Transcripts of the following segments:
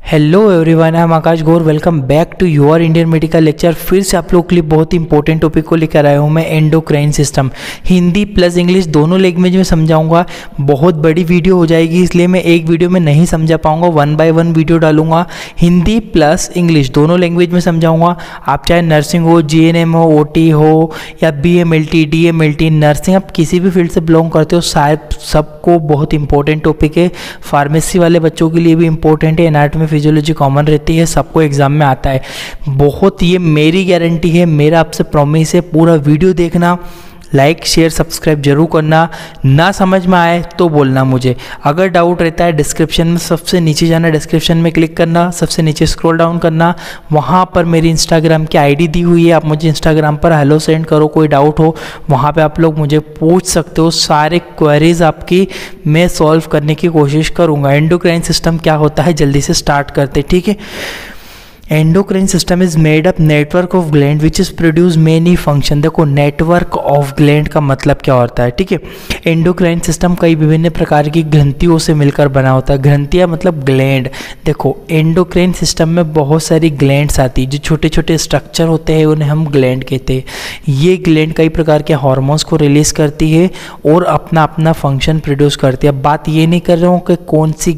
Hello everyone, I am Akash Gaur. Welcome back to your Indian medical lecture. फिर से आप लोग के लिए बहुत ही इंपॉर्टेंट टॉपिक को लेकर आया हूँ मैं, endocrine system. Hindi plus English दोनों लैंग्वेज में समझाऊंगा। बहुत बड़ी वीडियो हो जाएगी, इसलिए मैं एक वीडियो में नहीं समझा पाऊंगा, 1 बाय 1 वीडियो डालूंगा। हिंदी प्लस इंग्लिश दोनों लैंग्वेज में समझाऊंगा। आप चाहे नर्सिंग हो, GNM हो, OT हो या BMLT, DMLT, नर्सिंग, आप किसी भी फील्ड से बिलोंग करते हो, शायद सबको बहुत इंपॉर्टेंट टॉपिक है। फार्मेसी वाले बच्चों के लिए भी इंपॉर्टेंट है। एनाटॉमी फिजियोलॉजी कॉमन रहती है, सबको एग्जाम में आता है बहुत। ये मेरी गारंटी है, मेरा आपसे प्रॉमिस है। पूरा वीडियो देखना, लाइक शेयर सब्सक्राइब जरूर करना। ना समझ में आए तो बोलना मुझे। अगर डाउट रहता है डिस्क्रिप्शन में सबसे नीचे जाना, डिस्क्रिप्शन में क्लिक करना, सबसे नीचे स्क्रॉल डाउन करना, वहाँ पर मेरी इंस्टाग्राम की ID दी हुई है। आप मुझे इंस्टाग्राम पर हेलो सेंड करो, कोई डाउट हो वहाँ पे आप लोग मुझे पूछ सकते हो। सारे क्वेरीज आपकी मैं सॉल्व करने की कोशिश करूँगा। एंडोक्राइन सिस्टम क्या होता है, जल्दी से स्टार्ट करते, ठीक है। Endocrine system is made up network of gland which is produce many function. देखो, नेटवर्क ऑफ ग्लैंड का मतलब क्या होता है, ठीक है। एंडोक्राइन सिस्टम कई विभिन्न प्रकार की ग्रंथियों से मिलकर बना होता है। ग्रंथियाँ मतलब ग्लैंड। देखो, एंडोक्राइन सिस्टम में बहुत सारी ग्लैंड्स आती है, जो छोटे छोटे स्ट्रक्चर होते हैं उन्हें हम ग्लैंड कहते हैं। ये ग्लैंड कई प्रकार के हार्मोन्स को रिलीज करती है और अपना अपना फंक्शन प्रोड्यूस करती है। अब बात ये नहीं कर रहा हूँ कि कौन सी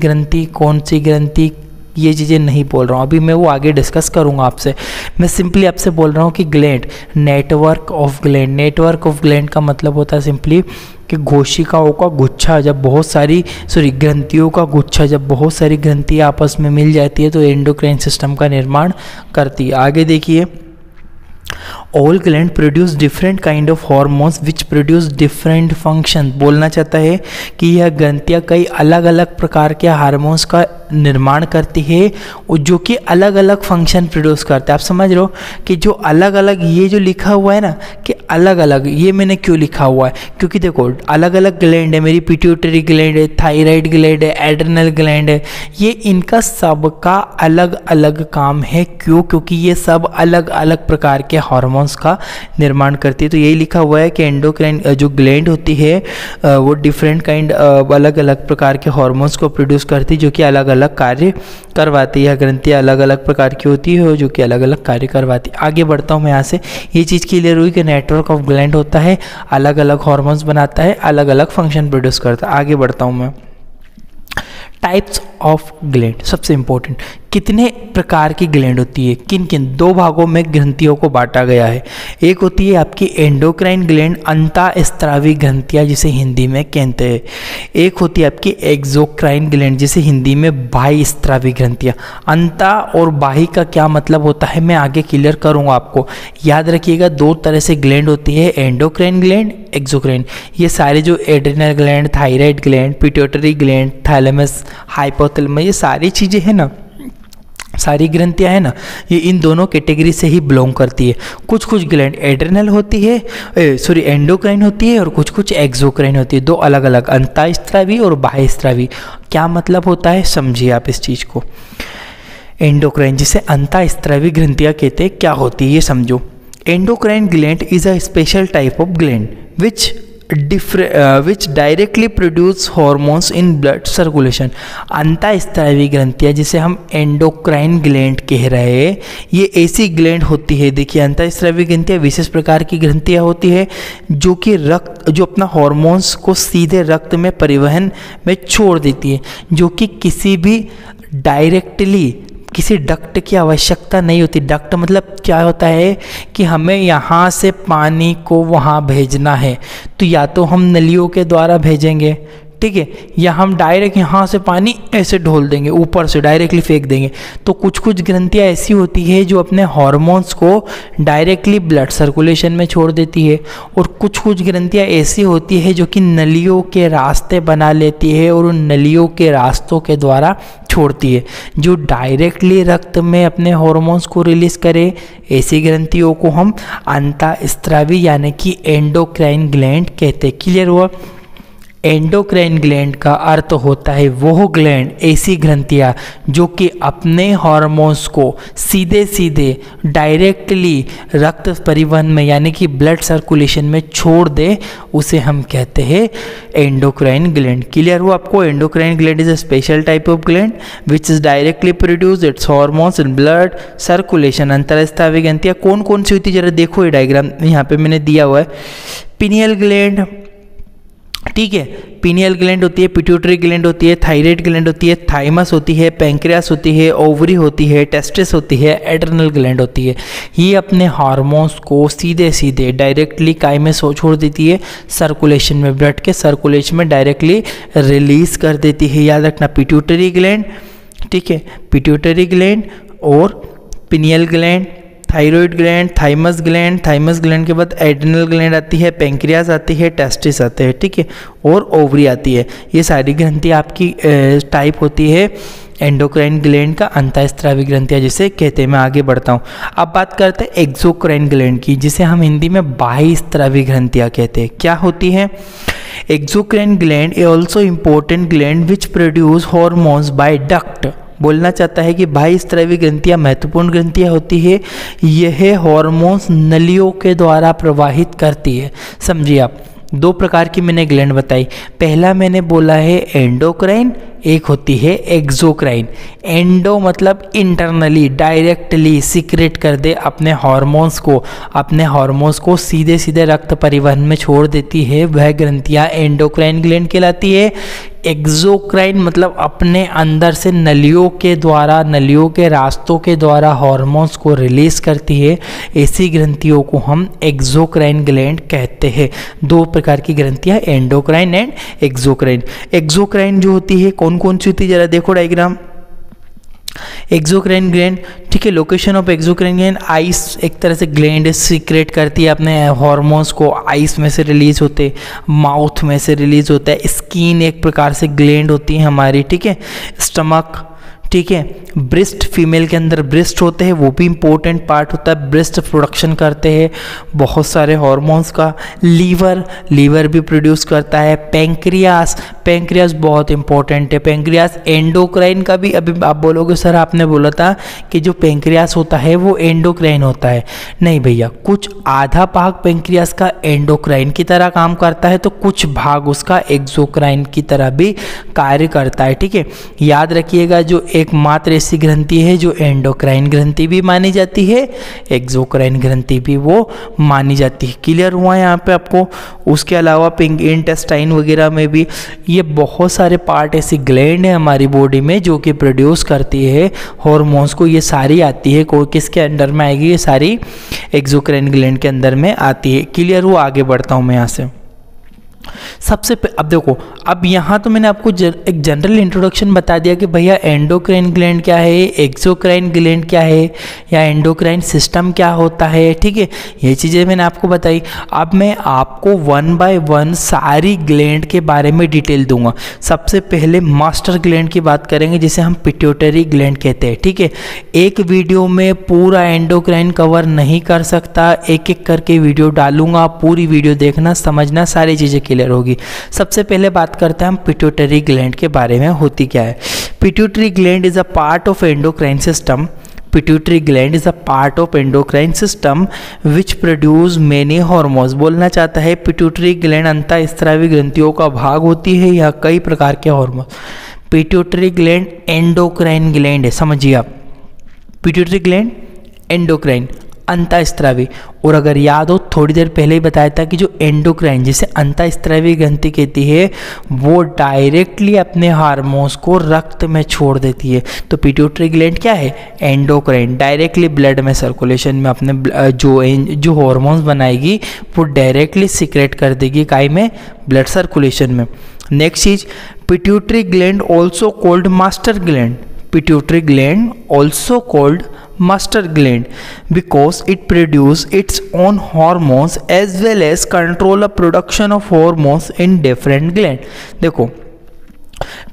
ग्रंथि, ये चीज़ें नहीं बोल रहा हूँ, अभी मैं वो आगे डिस्कस करूँगा आपसे। मैं सिंपली आपसे बोल रहा हूँ कि gland, network of gland. Network of gland का मतलब होता है सिंपली कि कोशिकाओं का गुच्छा, जब बहुत सारी ग्रंथियों का गुच्छा, जब बहुत सारी ग्रंथियाँ आपस में मिल जाती है तो एंडोक्राइन सिस्टम का निर्माण करती है। आगे देखिए, all gland produce different kind of hormones which produce different function. बोलना चाहता है कि यह ग्रंथियाँ कई अलग अलग प्रकार के हार्मोन्स का निर्माण करती है और जो कि अलग अलग फंक्शन प्रोड्यूस करते हैं। आप समझ रहे हो कि जो अलग अलग, ये जो लिखा हुआ है ना कि अलग अलग, ये मैंने क्यों लिखा हुआ है, क्योंकि देखो अलग अलग ग्लैंड है। मेरी पिट्यूटरी ग्लैंड है, थायराइड ग्लैंड है, एड्रिनल ग्लैंड है। ये इनका सबका अलग अलग काम है। क्यों? क्योंकि ये सब अलग अलग प्रकार के हार्मोन्स का निर्माण करती है। तो यही लिखा हुआ है कि एंडोक्राइन जो ग्लैंड होती है वो डिफरेंट काइंड अलग अलग प्रकार के हार्मोन्स को प्रोड्यूस करती है, जो कि अलग अलग कार्य करवाती है। ग्रंथियाँ अलग अलग प्रकार की होती है जो कि अलग अलग कार्य करवाती है। आगे बढ़ता हूँ मैं यहाँ से। ये चीज़ क्लियर हुई कि नेटवर्क ऑफ ग्लैंड होता है, अलग अलग हार्मोन्स बनाता है, अलग अलग फंक्शन प्रोड्यूस करता है। आगे बढ़ता हूँ मैं। टाइप्स ऑफ ग्लैंड, सबसे इंपॉर्टेंट, कितने प्रकार की ग्लैंड होती है, किन किन दो भागों में ग्रंथियों को बांटा गया है। एक होती है आपकी एंडोक्राइन ग्लैंड, अंतःस्रावी ग्रंथियां जिसे हिंदी में कहते हैं। एक होती है आपकी एक्सोक्राइन ग्लैंड, जिसे हिंदी में बाह्यस्रावी ग्रंथियां। अंत और बाह्य का क्या मतलब होता है मैं आगे क्लियर करूंगा आपको। याद रखिएगा, दो तरह से ग्लैंड होती है, एंडोक्राइन ग्लैंड, एक्सोक्राइन। ये सारे जो adrenal gland, thyroid gland, pituitary gland, thalamus, hypothalamus, ये सारी चीज़ें हैं ना, सारी ग्रंथियां है ना, ये इन दोनों कैटेगरी से ही बिलोंग करती है। कुछ कुछ ग्लैंड एड्रिनल होती है, एंडोक्राइन होती है, और कुछ कुछ एक्सोक्राइन होती है। दो अलग अलग, अंतःस्रावी और बाह्यस्रावी। क्या मतलब होता है समझिए आप इस चीज़ को। एंडोक्राइन, जिसे अंतःस्रावी ग्रंथियां कहते हैं, क्या होती है ये समझो। Endocrine gland is a special type of gland which directly produce hormones in blood circulation। अंतःस्रावी ग्रंथियाँ जिसे हम एंडोक्राइन ग्लैंड कह रहे हैं, ये ऐसी ग्लैंड होती है। देखिए, अंतःस्रावी ग्रंथियाँ विशेष प्रकार की ग्रंथियाँ होती है जो कि रक्त, जो अपना हार्मोन्स को सीधे रक्त में परिवहन में छोड़ देती है, जो कि किसी भी डायरेक्टली किसी डक्ट की आवश्यकता नहीं होती। डक्ट मतलब क्या होता है कि हमें यहाँ से पानी को वहाँ भेजना है तो या तो हम नलियों के द्वारा भेजेंगे, ठीक है, या हम डायरेक्ट यहाँ से पानी ऐसे ढोल देंगे, ऊपर से डायरेक्टली फेंक देंगे। तो कुछ कुछ ग्रंथियाँ ऐसी होती है जो अपने हार्मोन्स को डायरेक्टली ब्लड सर्कुलेशन में छोड़ देती है, और कुछ कुछ ग्रंथियाँ ऐसी होती है जो कि नलियों के रास्ते बना लेती है और उन नलियों के रास्तों के द्वारा छोड़ती है। जो डायरेक्टली रक्त में अपने हार्मोन्स को रिलीज करे, ऐसी ग्रंथियों को हम अंतःस्रावी यानी कि एंडोक्राइन ग्लैंड कहते हैं। क्लियर हुआ। एंडोक्राइन ग्लैंड का अर्थ होता है वो ग्लैंड, ऐसी ग्रंथियाँ जो कि अपने हार्मोन्स को सीधे सीधे डायरेक्टली रक्त परिवहन में यानी कि ब्लड सर्कुलेशन में छोड़ दे, उसे हम कहते हैं एंडोक्राइन ग्लैंड। क्लियर हुआ आपको? Endocrine gland is a special type of gland which is directly produce its hormones in blood circulation. अंतरस्रावी ग्रंथियाँ कौन कौन सी होती है जरा देखो, ये डायग्राम यहाँ पे मैंने दिया हुआ है। पिनियल ग्लैंड, ठीक है, पिनियल ग्लैंड होती है, पिट्यूटरी ग्लैंड होती है, थायराइड ग्लैंड होती है, थाइमस होती है, पैंक्रियास होती है, ओवरी होती है, टेस्टिस होती है, एड्रिनल ग्लैंड होती है। ये अपने हार्मोन्स को सीधे सीधे डायरेक्टली काय में छोड़ देती है, सर्कुलेशन में, ब्लड के सर्कुलेशन में डायरेक्टली रिलीज कर देती है। याद रखना, पिट्यूटरी ग्लैंड, ठीक है, पिट्यूटरी ग्लैंड और pineal gland, thyroid gland, thymus gland के बाद एड्रिनल ग्लैंड आती है, पैंक्रियास आती है, टेस्टिस आते हैं, ठीक है, और ओवरी आती है। ये सारी ग्रंथियाँ आपकी टाइप होती है एंडोक्राइन ग्लैंड का, अंतःस्रावी ग्रंथियाँ जिसे कहते हैं। मैं आगे बढ़ता हूँ। अब बात करते हैं एक्सोक्राइन ग्लैंड की, जिसे हम हिंदी में बाह्यस्रावी ग्रंथियाँ कहते हैं। क्या होती है? Exocrine gland a also important gland which produce hormones by duct. बोलना चाहता है कि बाह्यस्रावी ग्रंथियाँ महत्वपूर्ण ग्रंथियाँ होती है, यह हॉर्मोन्स नलियों के द्वारा प्रवाहित करती है। समझिए आप, दो प्रकार की मैंने ग्लैंड बताई। पहला मैंने बोला है एंडोक्राइन, एक होती है एक्सोक्राइन। एंडो मतलब इंटरनली डायरेक्टली सीक्रेट कर दे अपने हार्मोन्स को सीधे सीधे रक्त परिवहन में छोड़ देती है, वह ग्रंथियाँ एंडोक्राइन ग्लैंड कहलाती है। एक्सोक्राइन मतलब अपने अंदर से नलियों के रास्तों के द्वारा हार्मोन्स को रिलीज करती है, ऐसी ग्रंथियों को हम एक्सोक्राइन ग्लैंड कहते हैं। दो प्रकार की ग्रंथियाँ, एंडोक्राइन एंड एक्सोक्राइन। एक्सोक्राइन जो होती है कौन कौन सी होती है जरा देखो डायग्राम। एक्सोक्राइन ग्लैंड, ठीक है, location of exocrine gland, ice एक तरह से ग्लैंड सीक्रेट करती है अपने हार्मोन्स को, आइस में से रिलीज होते, माउथ में से रिलीज होता है। स्किन एक प्रकार से ग्लैंड होती है हमारी, ठीक है, स्टमक, ठीक है, ब्रेस्ट, फीमेल के अंदर ब्रेस्ट होते हैं, वो भी इंपॉर्टेंट पार्ट होता है, ब्रेस्ट प्रोडक्शन करते हैं बहुत सारे हार्मोन्स का। लीवर भी प्रोड्यूस करता है। पैंक्रियास बहुत इंपॉर्टेंट है। पैंक्रियास एंडोक्राइन का भी, अभी आप बोलोगे सर आपने बोला था कि जो पैंक्रियास होता है वो एंडोक्राइन होता है। नहीं भैया, कुछ आधा भाग पैंक्रियास का एंडोक्राइन की तरह काम करता है, तो कुछ भाग उसका एक्सोक्राइन की तरह भी कार्य करता है, ठीक है। याद रखिएगा, जो एकमात्र ऐसी ग्रंथि है जो एंडोक्राइन ग्रंथि भी मानी जाती है, एक्सोक्राइन ग्रंथि भी वो मानी जाती है। क्लियर हुआ यहाँ पे आपको? उसके अलावा इंटेस्टाइन वगैरह में भी ये बहुत सारे पार्ट ऐसी ग्लैंड है हमारी बॉडी में जो कि प्रोड्यूस करती है हार्मोन्स को। ये सारी आती है, कोई किसके अंडर में आएगी? ये सारी एक्सोक्राइन ग्लैंड के अंदर में आती है। क्लियर हुआ? आगे बढ़ता हूँ मैं यहाँ से। अब देखो, अब यहाँ तो मैंने आपको एक जनरल इंट्रोडक्शन बता दिया कि भैया एंडोक्राइन ग्लैंड क्या है, एक्सोक्राइन ग्लैंड क्या है, या एंडोक्राइन सिस्टम क्या होता है, ठीक है, ये चीज़ें मैंने आपको बताई। अब मैं आपको 1 बाय 1 सारी ग्लैंड के बारे में डिटेल दूंगा। सबसे पहले मास्टर ग्लैंड की बात करेंगे जिसे हम पिट्यूटरी ग्लैंड कहते हैं, ठीक है। एक वीडियो में पूरा एंडोक्राइन कवर नहीं कर सकता, एक एक करके वीडियो डालूंगा, पूरी वीडियो देखना, समझना, सारी चीज़ें क्लियर होगी। सबसे पहले बात करते हैं हम पिट्यूटरी ग्लैंड के बारे में, होती क्या है। Pituitary gland is a part of endocrine system. Pituitary gland is a part of endocrine system which produce many hormones. बोलना चाहता है पिट्यूटरी ग्लैंड अंतःस्रावी ग्रंथियों का भाग होती है या कई प्रकार के hormone. Pituitary gland endocrine gland है, समझिए आप। पिट्यूटरी ग्लैंड एंडोक्राइन अंतःस्रावी। और अगर याद हो, थोड़ी देर पहले ही बताया था कि जो एंडोक्राइन जिसे अंतःस्रावी ग्रंथि कहती है वो डायरेक्टली अपने हार्मोन्स को रक्त में छोड़ देती है। तो पिट्यूटरी ग्लैंड क्या है? एंडोक्राइन, डायरेक्टली ब्लड में सर्कुलेशन में अपने जो हार्मोन्स बनाएगी वो डायरेक्टली सीक्रेट कर देगी काय में? ब्लड सर्कुलेशन में। नेक्स्ट चीज, pituitary gland also called master gland. Pituitary gland also called master gland because it produces its own hormones as well as control the production of hormones in different gland। देखो,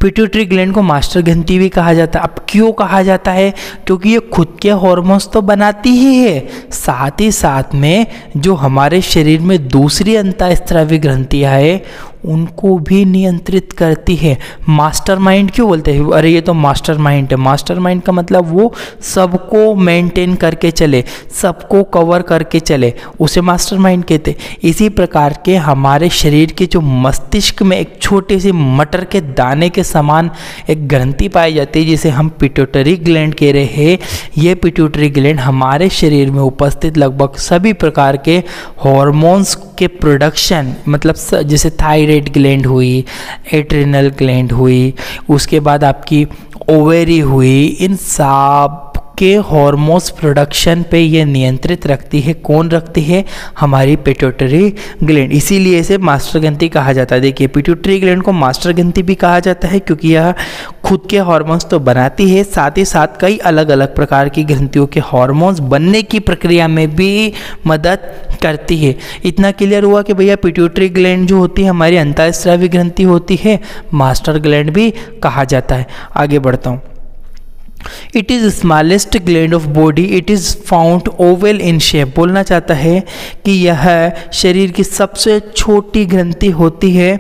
pituitary gland को master ग्रंथि भी कहा जाता है। अब क्यों कहा जाता है? क्योंकि ये खुद के हार्मोन्स तो बनाती ही है, साथ ही साथ में जो हमारे शरीर में दूसरी अंतःस्रावी ग्रंथियां है उनको भी नियंत्रित करती है। मास्टरमाइंड क्यों बोलते हैं? अरे ये तो मास्टरमाइंड है। मास्टरमाइंड का मतलब वो सबको मेंटेन करके चले, सबको कवर करके चले, उसे मास्टरमाइंड कहते। इसी प्रकार के हमारे शरीर के जो मस्तिष्क में एक छोटे से मटर के दाने के समान एक ग्रंथि पाई जाती है जिसे हम पिट्यूटरी ग्लैंड कह रहे हैं। ये पिट्यूटरी ग्लैंड हमारे शरीर में उपस्थित लगभग सभी प्रकार के हॉर्मोन्स के प्रोडक्शन, मतलब जैसे थायराइड ग्लैंड हुई, एड्रिनल ग्लैंड हुई, उसके बाद आपकी ओवेरी हुई, इन सब के हार्मोन्स प्रोडक्शन पे ये नियंत्रित रखती है। कौन रखती है? हमारी पिट्यूटरी ग्लैंड। इसीलिए इसे मास्टर ग्रंथि कहा जाता है। देखिए पिट्यूटरी ग्लैंड को मास्टर ग्रंथि भी कहा जाता है क्योंकि यह खुद के हार्मोन्स तो बनाती है, साथ ही साथ कई अलग अलग प्रकार की ग्रंथियों के हार्मोन्स बनने की प्रक्रिया में भी मदद करती है। इतना क्लियर हुआ कि भैया पिट्यूटरी ग्लैंड जो होती है हमारी अंतःस्रावी ग्रंथि होती है, मास्टर ग्लैंड भी कहा जाता है। आगे बढ़ता हूँ। It is smallest gland of body, it is found oval in shape. बोलना चाहता है कि यह शरीर की सबसे छोटी ग्रंथि होती है,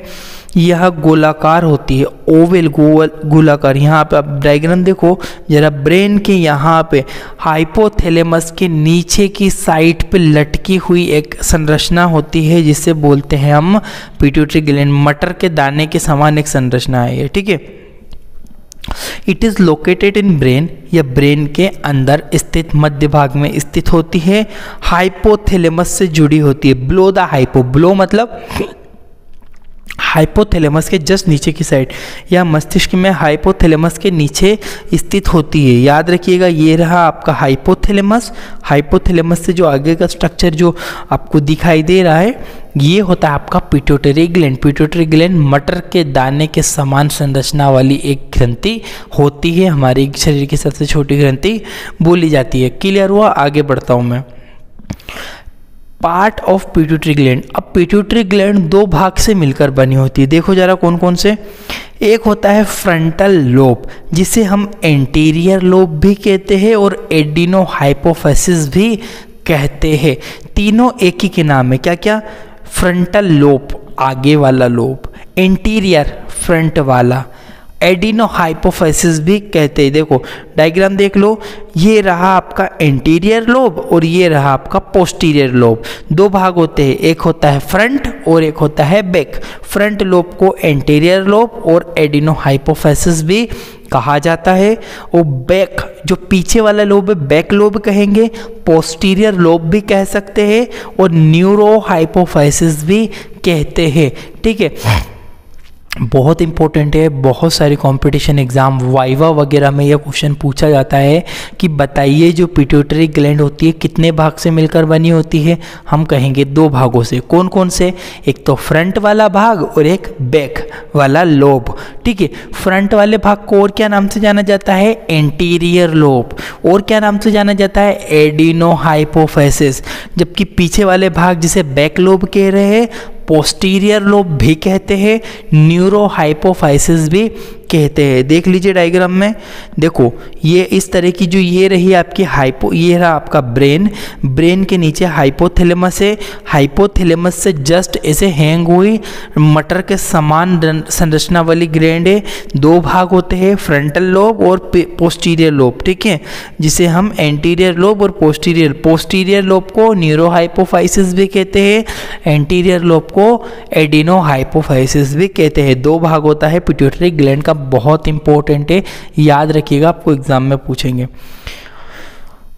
यह गोलाकार होती है, ओवल गोलाकार। यहाँ पे आप डायग्राम देखो जरा, ब्रेन के यहाँ पे हाइपोथैलेमस के नीचे की साइड पे लटकी हुई एक संरचना होती है जिसे बोलते हैं हम पिट्यूटरी ग्लैंड। मटर के दाने के समान एक संरचना है ये, ठीक है। It is located in brain, यह ब्रेन के अंदर स्थित मध्य भाग में स्थित होती है। हाइपोथैलेमस से जुड़ी होती है। ब्लो द हाइपो, ब्लो मतलब हाइपोथैलेमस के जस्ट नीचे की साइड, या मस्तिष्क में हाइपोथैलेमस के नीचे स्थित होती है। याद रखिएगा ये रहा आपका हाइपोथैलेमस। हाइपोथैलेमस से जो आगे का स्ट्रक्चर जो आपको दिखाई दे रहा है ये होता है आपका पिट्यूटरी ग्लैंड। पिट्यूटरी ग्लैंड मटर के दाने के समान संरचना वाली एक ग्रंथि होती है, हमारे शरीर की सबसे छोटी ग्रंथि बोली जाती है। क्लियर हुआ? आगे बढ़ता हूँ मैं। Part of pituitary gland. अब पिट्यूटरी ग्लैंड दो भाग से मिलकर बनी होती है। देखो जरा कौन कौन से। एक होता है फ्रंटल लोब जिसे हम एंटीरियर लोब भी कहते हैं और एडिनो हाइपोफिसिस भी कहते हैं। तीनों एक ही के नाम है। क्या क्या? फ्रंटल लोब आगे वाला लोब, एंटीरियर फ्रंट वाला, एडिनो हाइपोफिसिस भी कहते हैं। देखो डायग्राम देख लो, ये रहा आपका एंटीरियर लोब और ये रहा आपका पोस्टीरियर लोब। दो भाग होते हैं, एक होता है फ्रंट और एक होता है बैक। फ्रंट लोब को एंटीरियर लोब और एडिनो हाइपोफिसिस भी कहा जाता है, और बैक जो पीछे वाला लोब है बैक लोब कहेंगे, पोस्टीरियर लोब भी कह सकते हैं और न्यूरो हाइपोफिसिस भी कहते हैं, ठीक है। बहुत इंपॉर्टेंट है। बहुत सारी कंपटीशन एग्जाम वाइवा वगैरह में यह क्वेश्चन पूछा जाता है कि बताइए जो पिट्यूटरी ग्लैंड होती है कितने भाग से मिलकर बनी होती है। हम कहेंगे दो भागों से। कौन कौन से? एक तो फ्रंट वाला भाग और एक बैक वाला लोब, ठीक है। फ्रंट वाले भाग को और क्या नाम से जाना जाता है? Anterior lobe. और क्या नाम से जाना जाता है? Adeno hypophysis. जबकि पीछे वाले भाग जिसे बैक लोब कह रहे हैं, पोस्टीरियर लोब भी कहते हैं, न्यूरो हाइपोफिसिस भी कहते हैं। देख लीजिए डायग्राम में, देखो ये इस तरह की जो ये रही आपकी ये रहा आपका ब्रेन। ब्रेन के नीचे हाइपोथैलेमस है। हाइपोथैलेमस से जस्ट ऐसे हैंग हुई मटर के समान संरचना वाली ग्लैंड है। दो भाग होते हैं, फ्रंटल लोब और पोस्टीरियर लोब, ठीक है, जिसे हम एंटीरियर लोब और पोस्टीरियर लोब को न्यूरो हाइपोफिसिस भी कहते हैं, एंटीरियर लोब को एडिनो हाइपोफिसिस भी कहते हैं। दो भाग होता है पिट्यूटरी ग्लैंड का। बहुत इंपॉर्टेंट है, याद रखिएगा, आपको एग्जाम में पूछेंगे।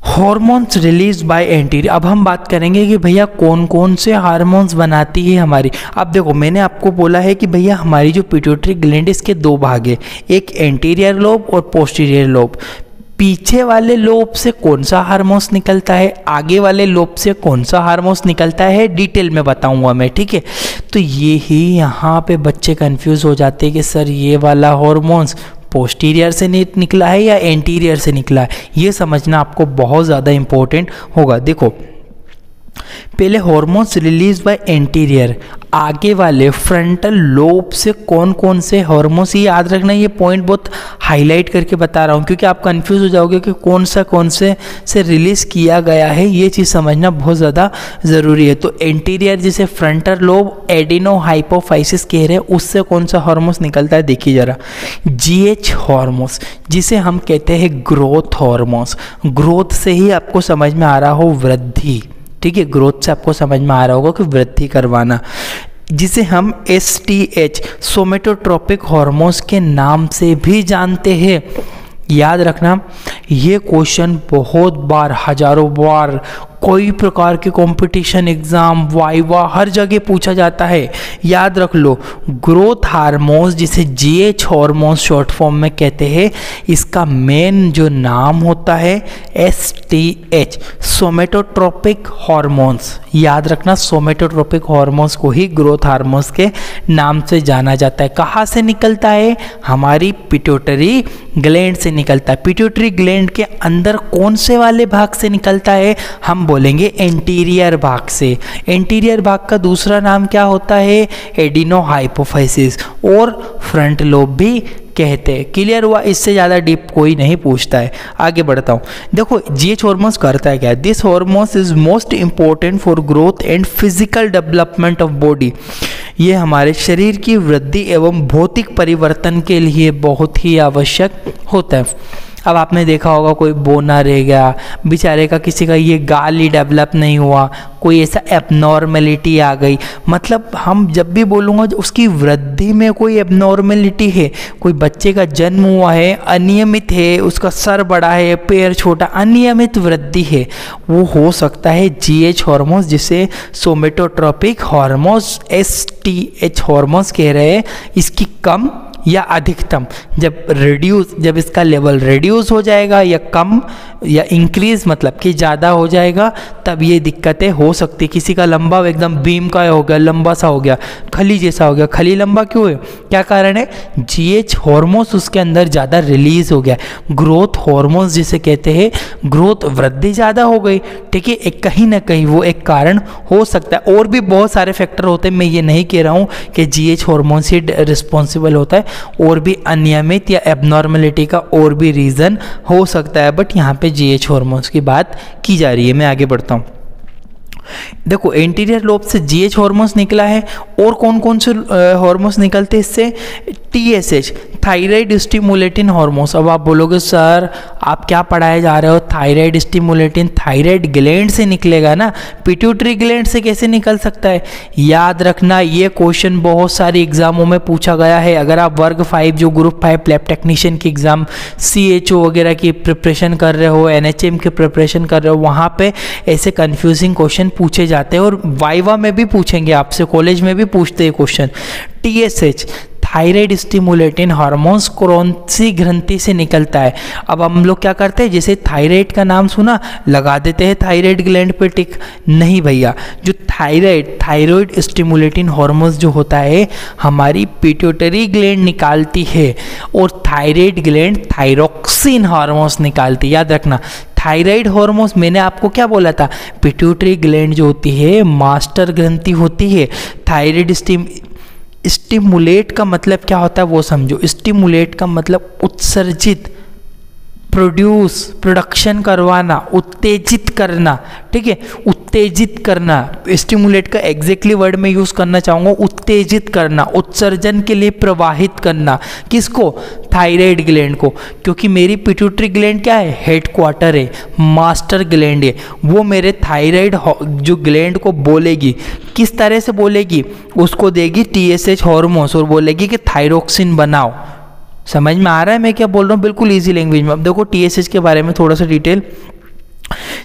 Hormones release by anterior. अब हम बात करेंगे कि भैया कौन कौन से हार्मोन्स बनाती है हमारी। अब देखो मैंने आपको बोला है कि भैया हमारी जो पिट्यूटरी ग्लैंड इसके दो भाग है, एक एंटीरियर लोब और पोस्टीरियर लोब। पीछे वाले लोब से कौन सा हार्मोन्स निकलता है, आगे वाले लोब से कौन सा हार्मोन्स निकलता है, डिटेल में बताऊंगा मैं, ठीक है। तो ये ही यहाँ पे बच्चे कंफ्यूज हो जाते हैं कि सर ये वाला हार्मोन्स पोस्टीरियर से निकला है या एंटीरियर से निकला है। ये समझना आपको बहुत ज़्यादा इम्पोर्टेंट होगा। देखो पहले हॉर्मोन्स रिलीज बाय एंटीरियर, आगे वाले फ्रंटल लोब से कौन कौन से हॉर्मोन्स, ये याद रखना, ये पॉइंट बहुत हाईलाइट करके बता रहा हूँ क्योंकि आप कंफ्यूज हो जाओगे कि कौन से रिलीज किया गया है, ये चीज़ समझना बहुत ज़्यादा ज़रूरी है। तो एंटीरियर जिसे फ्रंटल लोब एडिनो हाइपोफाइसिस कह रहे हैं, उससे कौन सा हार्मोन्स निकलता है देखिए ज़रा, जीएच हार्मोन्स, जिसे हम कहते हैं ग्रोथ हार्मोन्स। ग्रोथ से ही आपको समझ में आ रहा हो वृद्धि, ठीक है, ग्रोथ से आपको समझ में आ रहा होगा कि वृद्धि करवाना, जिसे हम STH सोमेटोट्रोपिक हार्मोन्स के नाम से भी जानते हैं। याद रखना, ये क्वेश्चन बहुत बार, हजारों बार कोई प्रकार के कंपटीशन एग्जाम, वाइवा, हर जगह पूछा जाता है। याद रख लो, ग्रोथ हार्मोन्स जिसे जीएच हार्मोन्स शॉर्ट फॉर्म में कहते हैं, इसका मेन जो नाम होता है STH सोमेटोट्रोपिक हार्मोन्स। याद रखना, सोमेटोट्रोपिक हार्मोन्स को ही ग्रोथ हार्मोन्स के नाम से जाना जाता है। कहाँ से निकलता है? हमारी पिट्यूटरी ग्लैंड से निकलता है। पिट्यूटरी ग्लैंड के अंदर कौन से वाले भाग से निकलता है? हम बोलेंगे एंटीरियर भाग से। एंटीरियर भाग का दूसरा नाम क्या होता है? एडिनो हाइपोफाइसिस, और फ्रंट लोब भी कहते हैं। क्लियर हुआ? इससे ज़्यादा डीप कोई नहीं पूछता है। आगे बढ़ता हूँ। देखो जीएच हार्मोन्स करता है क्या? This hormones is most important for growth and physical development of body. ये हमारे शरीर की वृद्धि एवं भौतिक परिवर्तन के लिए बहुत ही आवश्यक होता है। अब आपने देखा होगा कोई बोना रह गया बेचारे का, किसी का ये गाल ही डेवलप नहीं हुआ, कोई ऐसा एबनॉर्मेलिटी आ गई, मतलब हम जब भी बोलूँगा उसकी वृद्धि में कोई एबनॉर्मेलिटी है, कोई बच्चे का जन्म हुआ है, अनियमित है, उसका सर बड़ा है, पैर छोटा, अनियमित वृद्धि है, वो हो सकता है जीएच हार्मोन्स जिसे सोमेटोट्रोपिक हार्मोन्स STH हार्मोन्स कह रहे हैं, इसकी कम या अधिकतम जब इसका लेवल रिड्यूस हो जाएगा या कम या इंक्रीज मतलब कि ज़्यादा हो जाएगा, तब ये दिक्कतें हो सकती। किसी का लंबा एकदम बीम का हो गया, लंबा सा हो गया, खली जैसा हो गया। खली लंबा क्यों है? क्या कारण है? जीएच हार्मोन्स उसके अंदर ज़्यादा रिलीज हो गया। ग्रोथ हार्मोन्स जिसे कहते हैं, ग्रोथ वृद्धि ज़्यादा हो गई, ठीक है, कहीं ना कहीं वो एक कारण हो सकता है। और भी बहुत सारे फैक्टर होते हैं, मैं ये नहीं कह रहा हूँ कि जीएच हार्मोन्स ही रिस्पॉन्सिबल होता है, और भी अनियमित या एबनॉर्मेलिटी का और भी रीज़न हो सकता है, बट यहाँ पे जीएच हार्मोन्स की बात की जा रही है। मैं आगे बढ़ता हूँ। देखो एंटीरियर लोब से जीएच हार्मोन्स निकला है, और कौन कौन से हार्मोन्स निकलते हैं इससे? TSH thyroid stimulating hormones. अब आप बोलोगे सर आप क्या पढ़ाए जा रहे हो, थायराइड स्टिमुलेटिंग, थायराइड ग्लैंड से निकलेगा ना, पिट्यूटरी ग्लैंड से कैसे निकल सकता है? याद रखना, ये क्वेश्चन बहुत सारे एग्जामों में पूछा गया है। अगर आप वर्ग 5 जो ग्रुप 5 लैब टेक्नीशियन की एग्जाम, CHO वगैरह की प्रिपरेशन कर रहे हो, NHM की प्रिपरेशन कर रहे हो, वहाँ पे ऐसे कंफ्यूजिंग क्वेश्चन पूछे जाते हैं, और वाइवा में भी पूछेंगे आपसे, कॉलेज में भी पूछते हैं question. TSH thyroid stimulating hormones कौन सी ग्रंथि से निकलता है? अब हम लोग क्या करते हैं, जैसे थायराइड का नाम सुना लगा देते हैं थायराइड ग्लैंड पे टिक। नहीं भैया, जो थायराइड स्टिमुलेटिंग हार्मोन्स जो होता है हमारी पिट्यूटरी ग्लैंड निकालती है, और थायराइड ग्लैंड थायरोक्सिन हार्मोन्स निकालती है। याद रखना, थायराइड हार्मोन्स, मैंने आपको क्या बोला था, पिट्यूटरी ग्लैंड जो होती है मास्टर ग्रंथि होती है। थायराइड स्टिमुलेट का मतलब क्या होता है वो समझो। स्टिमुलेट का मतलब उत्सर्जित, प्रोडक्शन करवाना, उत्तेजित करना, ठीक है, उत्तेजित करना। स्टिमुलेट का एग्जैक्टली वर्ड में यूज करना चाहूँगा, उत्तेजित करना, उत्सर्जन के लिए प्रवाहित करना। किसको? थायराइड ग्लैंड को, क्योंकि मेरी पिट्यूटरी ग्लैंड क्या है? हेडक्वार्टर है, मास्टर ग्लैंड है, वो मेरे थायराइड जो ग्लैंड को बोलेगी। किस तरह से बोलेगी? उसको देगी TSH हार्मोन्स और बोलेगी कि थायरोक्सिन बनाओ। समझ में आ रहा है मैं क्या बोल रहा हूँ? बिल्कुल इजी लैंग्वेज में। अब देखो TSH के बारे में थोड़ा सा detail.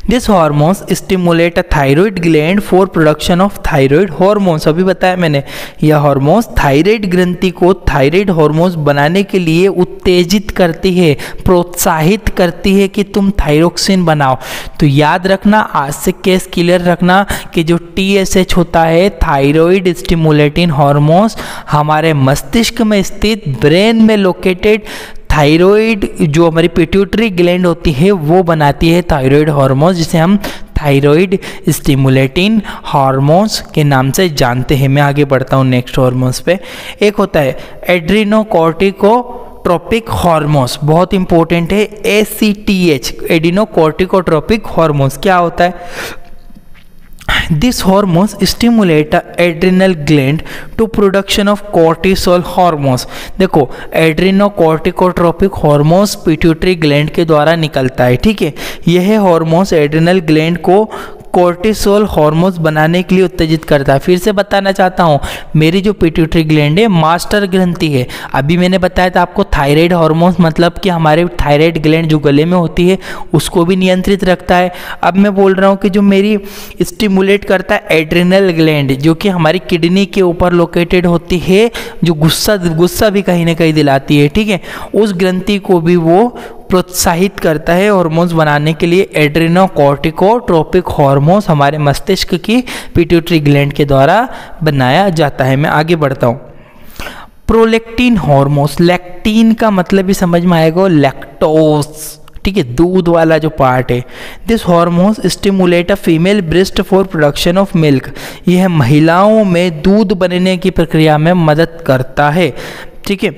This hormones stimulate a thyroid gland for production of thyroid hormones. अभी बताया मैंने, यह हार्मोन्स थायराइड ग्रंथि को थायराइड हार्मोन्स बनाने के लिए उत्तेजित करती है, प्रोत्साहित करती है कि तुम थायरोक्सिन बनाओ। तो याद रखना, आज से केस क्लियर रखना कि जो TSH होता है थायराइड स्टिमुलेटिंग हार्मोन्स, हमारे मस्तिष्क में स्थित, ब्रेन में लोकेटेड थायराइड जो हमारी पिट्यूटरी ग्लैंड होती है वो बनाती है थायराइड हार्मोन, जिसे हम थायराइड स्टिमुलेटिंग हार्मोन्स के नाम से जानते हैं। मैं आगे बढ़ता हूँ नेक्स्ट हार्मोन्स पे। एक होता है एड्रीनोकॉर्टिकोट्रोपिक हार्मोन्स, बहुत इंपॉर्टेंट है, ACTH, एडिनोकॉर्टिकोट्रोपिक हार्मोन्स। क्या होता है? This hormones stimulate the adrenal gland to production of cortisol hormones। देखो एड्रीनोकॉर्टिकोट्रोपिक हार्मोन्स पिट्यूटरी ग्लैंड के द्वारा निकलता है, ठीक है। यह हार्मोन्स एड्रिनल ग्लैंड को कोर्टिसोल हार्मोन्स बनाने के लिए उत्तेजित करता है। फिर से बताना चाहता हूँ, मेरी जो पिट्यूटरी ग्लैंड है मास्टर ग्रंथि है। अभी मैंने बताया था आपको थायराइड हार्मोन्स मतलब कि हमारे थायराइड ग्लैंड जो गले में होती है उसको भी नियंत्रित रखता है। अब मैं बोल रहा हूँ कि जो मेरी स्टिमुलेट करता है एड्रिनल ग्लैंड, जो कि हमारी किडनी के ऊपर लोकेटेड होती है, जो गुस्सा भी कहीं ना कहीं दिलाती है, ठीक है, उस ग्रंथि को भी वो प्रोत्साहित करता है हार्मोन्स बनाने के लिए। एड्रीनोकॉर्टिकोट्रोपिक हार्मोन्स हमारे मस्तिष्क की पिट्यूटरी ग्लैंड के द्वारा बनाया जाता है। मैं आगे बढ़ता हूँ। प्रोलैक्टिन हार्मोन्स, लैक्टिन का मतलब भी समझ में आएगा, लैक्टोज, ठीक है, दूध वाला जो पार्ट है। This hormones stimulate a female breast for production of milk. यह महिलाओं में दूध बनने की प्रक्रिया में मदद करता है, ठीक है।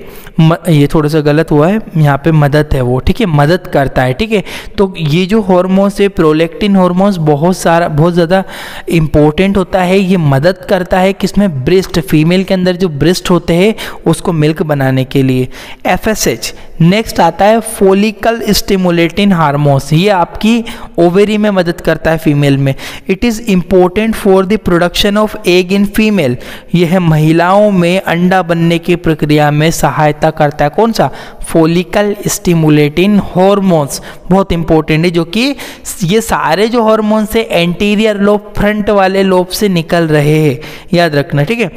ये थोड़ा सा गलत हुआ है, यहाँ पे मदद है वो, ठीक है, मदद करता है, ठीक है। तो ये जो हार्मोन्स है प्रोलैक्टिन हार्मोन्स बहुत ज़्यादा इम्पोर्टेंट होता है। ये मदद करता है किसमें? ब्रेस्ट, फीमेल के अंदर जो ब्रेस्ट होते हैं उसको मिल्क बनाने के लिए। FSH नेक्स्ट आता है फोलिकल स्टिमुलेटिंग हार्मोन्स। ये आपकी ओवेरी में मदद करता है फीमेल में। It is important for the production of egg in female. यह महिलाओं में अंडा बनने की प्रक्रिया में सहायता करता है। कौन सा? फोलिकल स्टिमुलेटिंग हार्मोन्स, बहुत इंपॉर्टेंट है, जो कि ये सारे जो हार्मोन्स है एंटीरियर लोब, फ्रंट वाले लोब से निकल रहे हैं, याद रखना, ठीक है।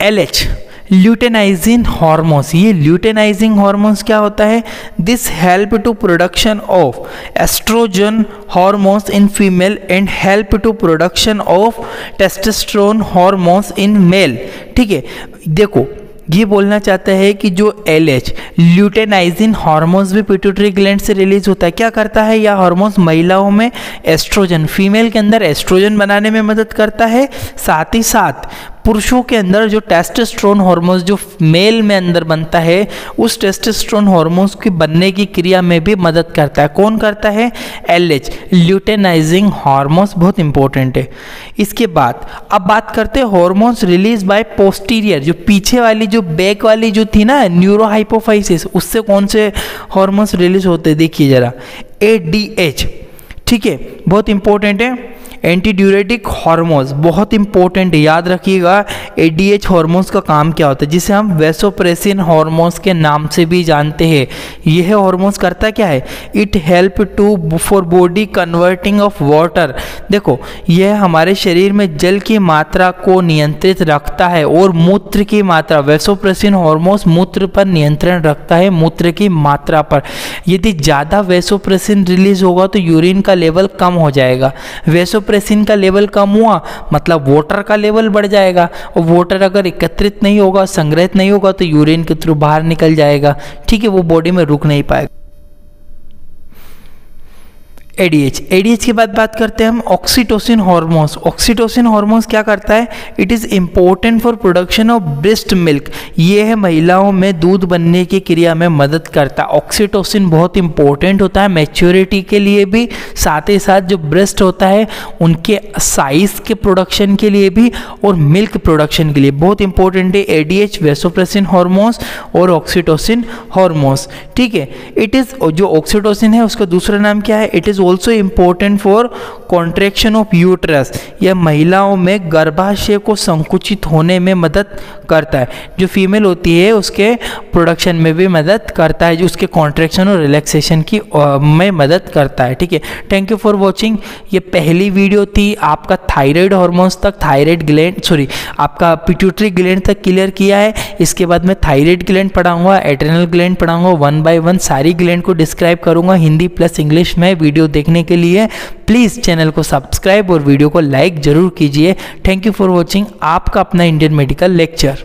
LH luteinizing hormones. ये ल्यूटेनाइजिंग हार्मोन्स क्या होता है? This help to production of estrogen hormones in female and help to production of testosterone hormones in male, ठीक है। देखो ये बोलना चाहता है कि जो LH ल्यूटेनाइजिन हार्मोन्स भी पिट्यूटरी ग्लैंड से रिलीज होता है। क्या करता है यह हार्मोन्स? महिलाओं में एस्ट्रोजन, फीमेल के अंदर एस्ट्रोजन बनाने में मदद करता है। साथ ही साथ पुरुषों के अंदर जो टेस्टोस्टेरोन हार्मोन्स जो मेल में अंदर बनता है, उस टेस्टोस्टेरोन हार्मोन्स की बनने की क्रिया में भी मदद करता है। कौन करता है? LH ल्यूटेनाइजिंग हार्मोन्स, बहुत इंपॉर्टेंट है। इसके बाद अब बात करते हैं हार्मोन्स रिलीज बाय पोस्टीरियर, जो पीछे वाली जो बैक वाली जो थी ना न्यूरोहाइपोफाइसिस, उससे कौन से हार्मोन्स रिलीज होते? देखिए जरा, ADH, ठीक है, बहुत इंपॉर्टेंट है। एंटी ड्यूरेटिक हार्मोन्स बहुत इंपॉर्टेंट है, याद रखिएगा। ADH हार्मोन्स का काम क्या होता है? जिसे हम वैसोप्रेसिन हार्मोन्स के नाम से भी जानते हैं। यह हार्मोन्स करता क्या है? It help to for body converting of water. देखो यह हमारे शरीर में जल की मात्रा को नियंत्रित रखता है और मूत्र की मात्रा, वैसोप्रेसिन हार्मोन्स मूत्र पर नियंत्रण रखता है, मूत्र की मात्रा पर। यदि ज़्यादा वैसोप्रेसिन रिलीज होगा तो यूरिन का लेवल कम हो जाएगा। वैसोप्रेसिन का लेवल कम हुआ मतलब वाटर का लेवल बढ़ जाएगा, और वाटर अगर एकत्रित नहीं होगा, संग्रहित नहीं होगा, तो यूरिन के थ्रू बाहर निकल जाएगा, ठीक है, वो बॉडी में रुक नहीं पाएगा। ADH के बाद बात करते हैं हम ऑक्सीटोसिन हार्मोन्स। ऑक्सीटोसिन हार्मोन्स क्या करता है? It is important for production of breast milk. ये है महिलाओं में दूध बनने की क्रिया में मदद करता है। ऑक्सीटोसिन बहुत इंपॉर्टेंट होता है मैच्योरिटी के लिए भी, साथ ही साथ जो ब्रेस्ट होता है उनके साइज के प्रोडक्शन के लिए भी और मिल्क प्रोडक्शन के लिए बहुत इंपॉर्टेंट है। ADH वैसोप्रेसिन हार्मोन्स और ऑक्सीटोसिन हार्मोन्स, ठीक है। इट इज़ जो ऑक्सीटोसिन है उसका दूसरा नाम क्या है? It is also important for contraction of uterus. यह महिलाओं में गर्भाशय को संकुचित होने में मदद करता है। जो फीमेल होती है उसके प्रोडक्शन में भी मदद करता है, जो उसके कॉन्ट्रैक्शन और रिलैक्सेशन की में मदद करता है, ठीक है। Thank you for watching. ये पहली वीडियो थी आपका थायराइड हार्मोन्स तक, थायराइड ग्लैंड आपका पिट्यूटरी ग्लैंड तक क्लियर किया है। इसके बाद मैं थायराइड ग्लैंड पढ़ाऊंगा, एड्रिनल ग्लैंड पढ़ाऊंगा, 1 by 1 सारी ग्लैंड को डिस्क्राइब करूंगा हिंदी प्लस इंग्लिश में। वीडियो देखने के लिए प्लीज़ चैनल को सब्सक्राइब और वीडियो को लाइक जरूर कीजिए। Thank you for watching. आपका अपना इंडियन मेडिकल लेक्चर।